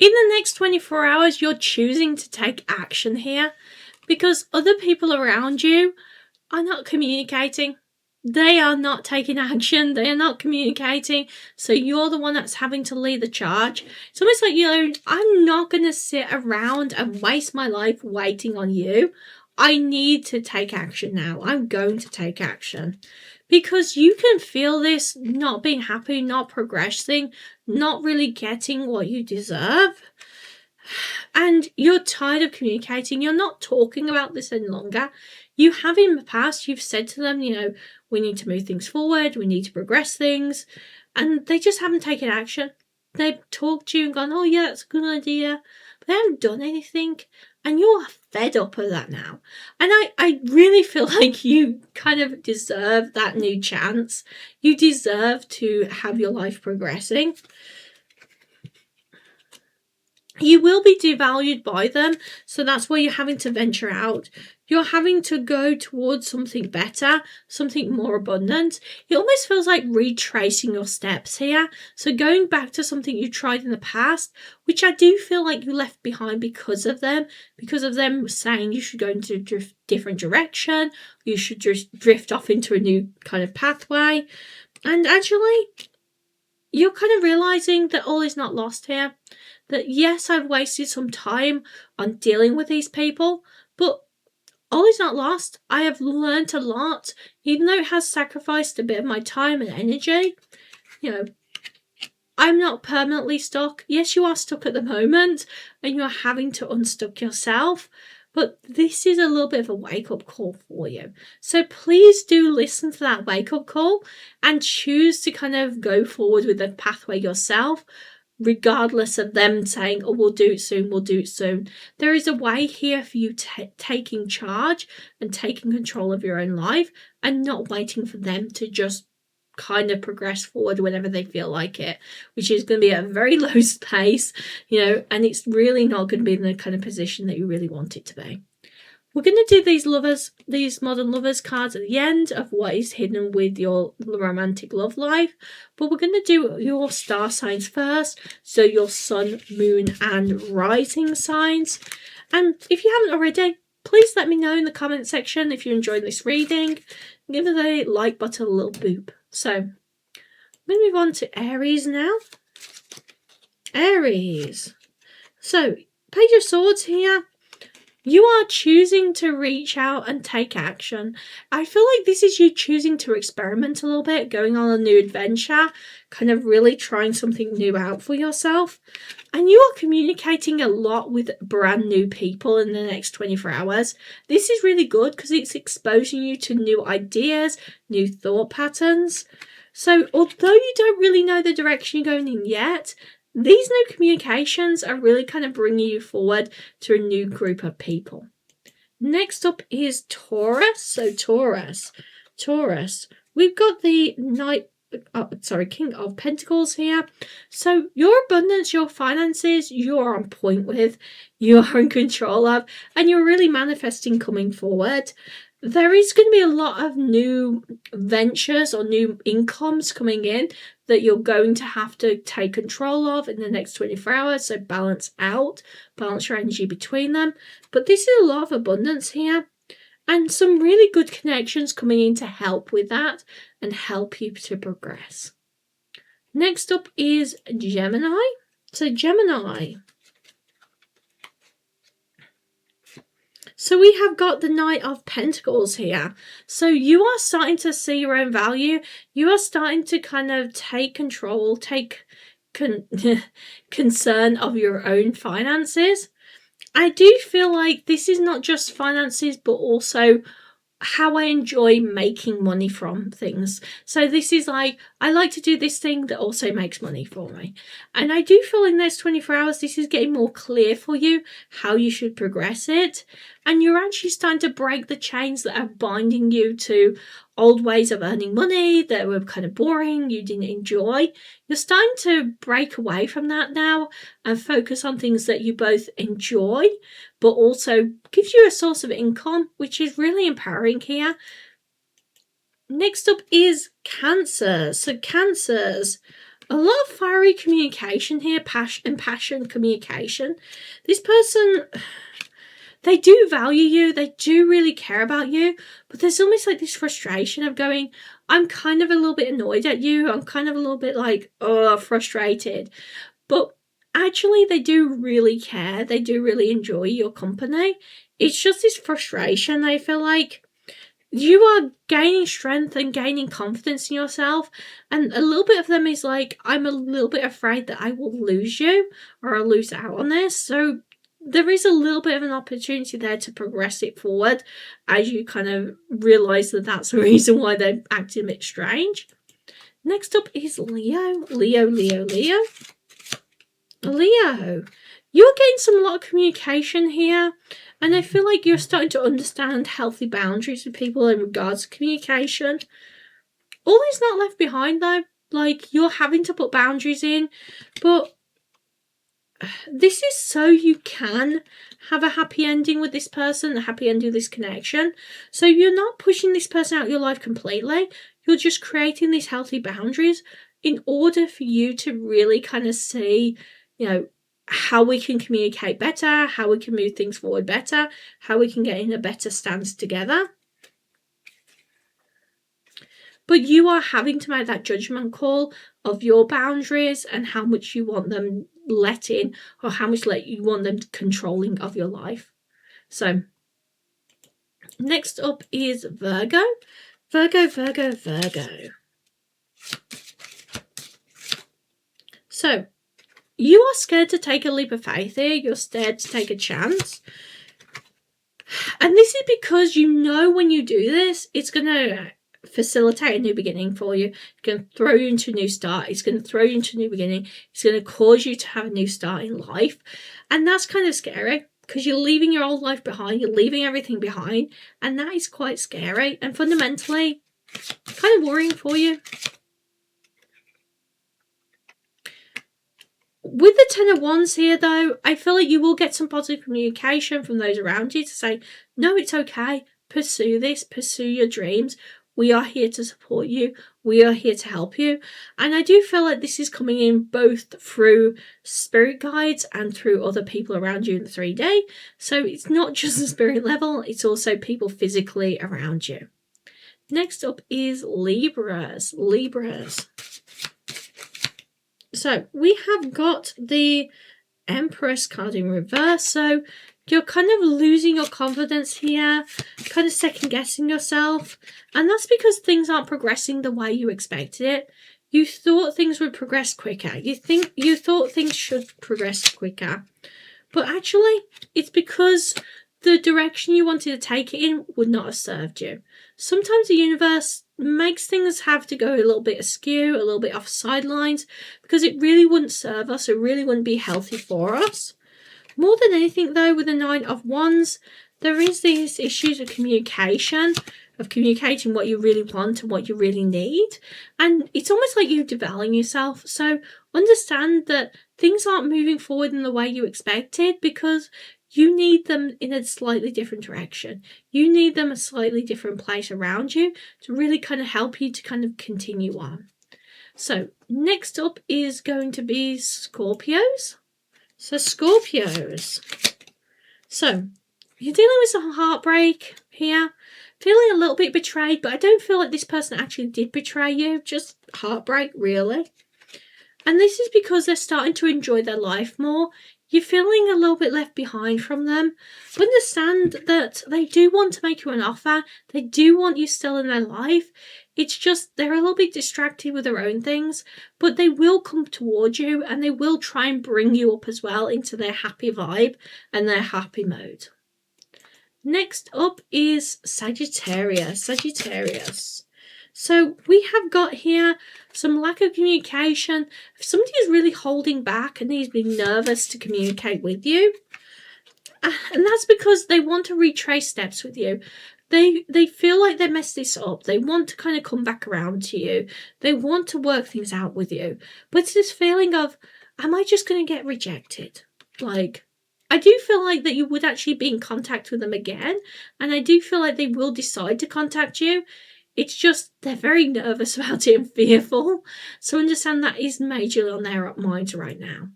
In the next 24 hours, you're choosing to take action here because other people around you are not communicating. They are not taking action. They are not communicating. So you're the one that's having to lead the charge. It's almost like, I'm not going to sit around and waste my life waiting on you. I need to take action now. I'm going to take action. Because you can feel this not being happy, not progressing, not really getting what you deserve. And you're tired of communicating. You're not talking about this any longer. You have in the past, you've said to them, we need to move things forward. We need to progress things. And they just haven't taken action. They've talked to you and gone, oh yeah, that's a good idea. But they haven't done anything. And you're fed up of that now. And I really feel like you kind of deserve that new chance. You deserve to have your life progressing. You will be devalued by them, so that's why you're having to venture out. You're having to go towards something better, something more abundant. It almost feels like retracing your steps here. So going back to something you tried in the past, which I do feel like you left behind because of them saying you should go into a different direction, you should just drift off into a new kind of pathway. And actually, you're kind of realizing that all is not lost here. That yes, I've wasted some time on dealing with these people, but all is not lost. I have learned a lot, even though it has sacrificed a bit of my time and energy. I'm not permanently stuck. Yes, you are stuck at the moment, and you're having to unstuck yourself, but this is a little bit of a wake-up call for you. So please do listen to that wake-up call and choose to kind of go forward with the pathway yourself, regardless of them saying, oh, we'll do it soon. There is a way here for you taking charge and taking control of your own life and not waiting for them to just kind of progress forward whenever they feel like it, which is going to be at a very low pace, and it's really not going to be in the kind of position that you really want it to be. We're going to do these modern lovers cards at the end of what is hidden with your romantic love life. But we're going to do your star signs first. So your sun, moon, and rising signs. And if you haven't already, please let me know in the comment section if you're enjoying this reading. Give it a like button, a little boop. So I'm going to move on to Aries now. Aries. So Page of Swords here. You are choosing to reach out and take action. I feel like this is you choosing to experiment a little bit, going on a new adventure, kind of really trying something new out for yourself. And you are communicating a lot with brand new people in the next 24 hours. This is really good because it's exposing you to new ideas, new thought patterns. So although you don't really know the direction you're going in yet, these new communications are really kind of bringing you forward to a new group of people. Next up is Taurus. So Taurus, we've got the King of Pentacles here. So your abundance, your finances, you're on point with, you're in control of, and you're really manifesting coming forward. There is going to be a lot of new ventures or new incomes coming in that you're going to have to take control of in the next 24 hours. So balance your energy between them. But this is a lot of abundance here and some really good connections coming in to help with that and help you to progress. Next up is Gemini. So Gemini. So we have got the Knight of Pentacles here. So you are starting to see your own value. You are starting to kind of take control, take concern of your own finances. I do feel like this is not just finances, but also how I enjoy making money from things. So this is like, I like to do this thing that also makes money for me. And I do feel in those 24 hours, this is getting more clear for you how you should progress it. And you're actually starting to break the chains that are binding you to old ways of earning money that were kind of boring, you didn't enjoy. You're starting to break away from that now and focus on things that you both enjoy, but also gives you a source of income, which is really empowering here. Next up is Cancer. So Cancers, a lot of fiery communication here, passion communication. This person, they do value you, they do really care about you, but there's almost like this frustration of going, I'm kind of a little bit annoyed at you, I'm kind of a little bit like, oh, frustrated. But actually, they do really care, they do really enjoy your company. It's just this frustration. They feel like you are gaining strength and gaining confidence in yourself, and a little bit of them is like, I'm a little bit afraid that I will lose you or I'll lose out on this. So there is a little bit of an opportunity there to progress it forward as you kind of realise that that's the reason why they're acting a bit strange. Next up is Leo. Leo. You're getting a lot of communication here, and I feel like you're starting to understand healthy boundaries with people in regards to communication. All is not left behind though. Like, you're having to put boundaries in, but this is so you can have a happy ending with this person, a happy ending with this connection. So you're not pushing this person out of your life completely. You're just creating these healthy boundaries in order for you to really kind of see, you know, how we can communicate better, how we can move things forward better, how we can get in a better stance together. But you are having to make that judgment call of your boundaries and how much you want them let in, or how much you want them controlling of your life. So next up is Virgo. Virgo. So you are scared to take a leap of faith here. You're scared to take a chance. And this is because you know when you do this, it's going to facilitate a new beginning for you. It's going to throw you into a new start. It's going to throw you into a new beginning. It's going to cause you to have a new start in life. And that's kind of scary because you're leaving your old life behind. You're leaving everything behind. And that is quite scary and fundamentally kind of worrying for you. With the Ten of Wands here, though, I feel like you will get some positive communication from those around you to say, no, it's okay. Pursue this. Pursue your dreams. We are here to support you. We are here to help you. And I do feel like this is coming in both through spirit guides and through other people around you in the 3D. So it's not just the spirit level. It's also people physically around you. Next up is Libras. So we have got the Empress card in reverse. So you're kind of losing your confidence here, kind of second guessing yourself. And that's because things aren't progressing the way you expected it. You thought things would progress quicker. You thought things should progress quicker. But actually, it's because the direction you wanted to take it in would not have served you. Sometimes the universe makes things have to go a little bit askew, a little bit off sidelines, because it really wouldn't serve us. It really wouldn't be healthy for us. More than anything, though, with the Nine of Wands, there is these issues of communication, of communicating what you really want and what you really need. And it's almost like you're devaluing yourself. So understand that things aren't moving forward in the way you expected because you need them in a slightly different direction. You need them a slightly different place around you to really kind of help you to kind of continue on. So next up is going to be Scorpios. So Scorpios. So you're dealing with some heartbreak here. Feeling a little bit betrayed, but I don't feel like this person actually did betray you. Just heartbreak, really. And this is because they're starting to enjoy their life more. You're feeling a little bit left behind from them. But understand that they do want to make you an offer. They do want you still in their life. It's just they're a little bit distracted with their own things. But they will come towards you and they will try and bring you up as well into their happy vibe and their happy mode. Next up is Sagittarius. So we have got here some lack of communication. If somebody is really holding back and he's being nervous to communicate with you, and that's because they want to retrace steps with you. They feel like they messed this up. They want to kind of come back around to you. They want to work things out with you. But it's this feeling of, am I just going to get rejected? Like, I do feel like that you would actually be in contact with them again. And I do feel like they will decide to contact you. It's just they're very nervous about it and fearful. So understand that is majorly on their minds right now.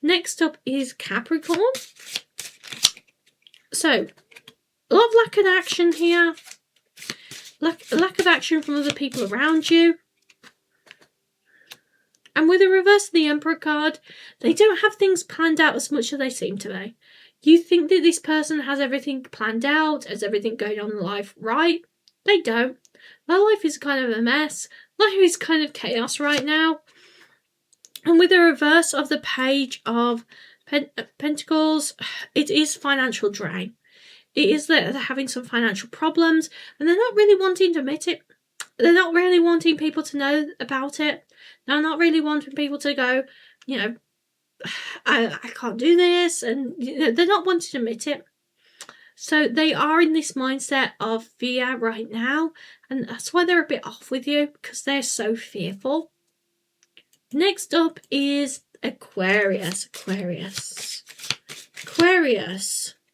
Next up is Capricorn. So, a lot of lack of action here. Lack of action from other people around you. And with the reverse of the Emperor card, they don't have things planned out as much as they seem to be. You think that this person has everything planned out, has everything going on in life right. They don't. Their life is kind of a mess. Life is kind of chaos right now. And with the reverse of the Page of Pentacles, it is financial drain. It is that they're having some financial problems and they're not really wanting to admit it. They're not really wanting people to know about it. They're not really wanting people to go, you know, I can't do this. And you know, they're not wanting to admit it. So they are in this mindset of fear right now. And that's why they're a bit off with you, because they're so fearful. Next up is Aquarius.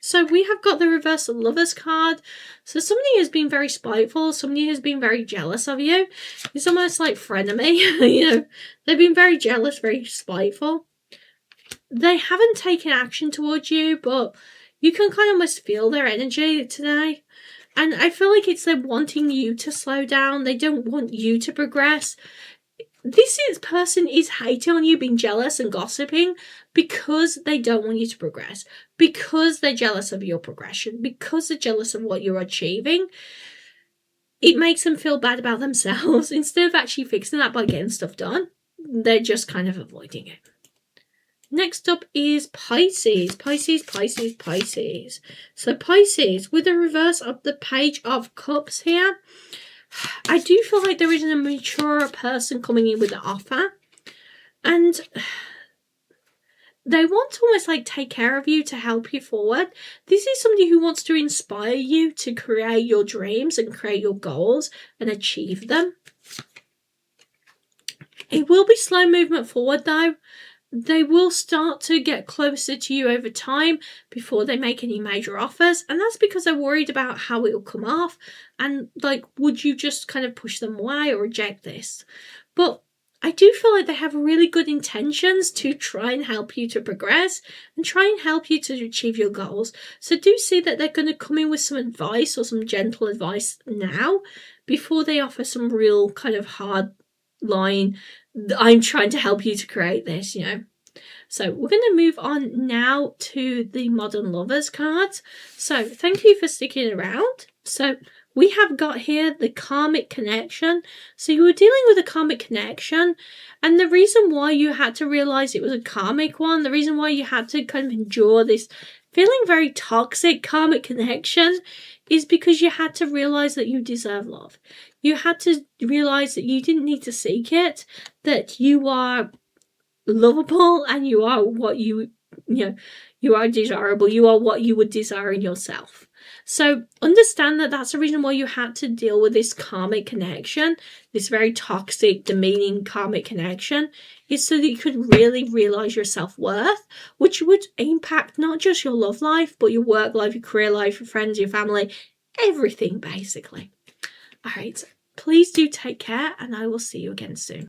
So we have got the reverse of Lovers card. So somebody has been very spiteful. Somebody has been very jealous of you. It's almost like frenemy. You know, they've been very jealous, very spiteful. They haven't taken action towards you, but you can kind of almost feel their energy today. And I feel like it's them wanting you to slow down. They don't want you to progress. This person is hating on you, being jealous and gossiping because they don't want you to progress, because they're jealous of your progression, because they're jealous of what you're achieving. It makes them feel bad about themselves. Instead of actually fixing that by getting stuff done, they're just kind of avoiding it. Next up is Pisces. So Pisces, with the reverse of the Page of Cups here, I do feel like there is a mature person coming in with an offer. And they want to almost like take care of you to help you forward. This is somebody who wants to inspire you to create your dreams and create your goals and achieve them. It will be slow movement forward though. They will start to get closer to you over time before they make any major offers. And that's because they're worried about how it will come off. And like, would you just kind of push them away or reject this? But I do feel like they have really good intentions to try and help you to progress and try and help you to achieve your goals. So do see that they're going to come in with some advice or some gentle advice now before they offer some real kind of hard line. I'm trying to help you to create this, you know. So we're going to move on now to the Modern Lovers cards. So thank you for sticking around. So we have got here the Karmic connection. So you were dealing with a Karmic connection, and the reason why you had to realize it was a Karmic one, the reason why you had to kind of endure this feeling very toxic Karmic connection is because you had to realize that you deserve love. You had to realize that you didn't need to seek it, that you are lovable and you are what you are desirable. You are what you would desire in yourself. So understand that that's the reason why you had to deal with this Karmic connection, this very toxic, demeaning Karmic connection, is so that you could really realize your self-worth, which would impact not just your love life, but your work life, your career life, your friends, your family, everything basically. All right, please do take care and I will see you again soon.